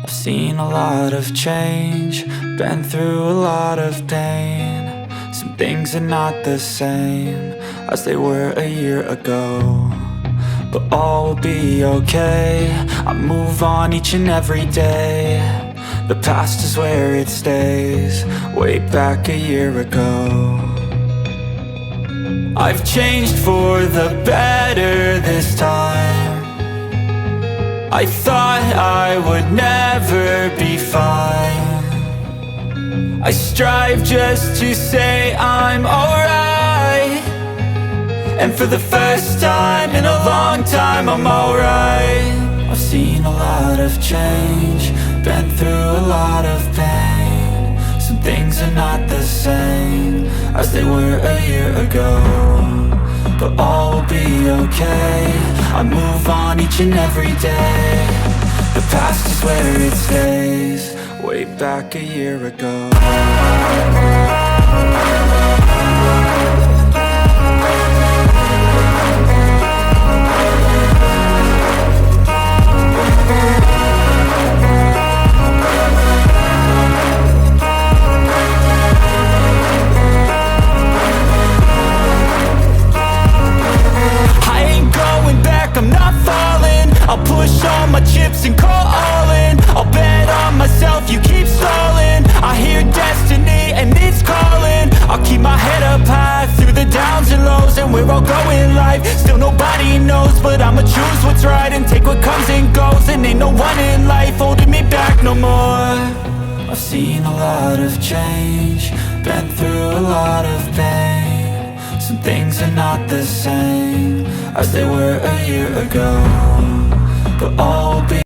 I've seen a lot of change, been through a lot of pain. Some things are not the same as they were a year ago, but all will be okay. I move on each and every day. The past is where it stays, way back a year ago. I've changed for the better this time. I thought I would never be fine. I strive just to say I'm alright, and for the first time in a long time I'm alright. I've seen a lot of change, been through a lot of pain. Some things are not the same as they were a year ago, but all will be okay. I move on each and every day. The past is where it stays, way back a year ago. I'm not falling, I'll push all my chips and call all in. I'll bet on myself, you keep stalling. I hear destiny and it's calling. I'll keep my head up high through the downs and lows, and we're all going life. Still nobody knows, but I'ma choose what's right and take what comes and goes. And ain't no one in life holding me back no more. I've seen a lot of change, been through a lot of pain. Some things are not the same as they were a year ago, but all will be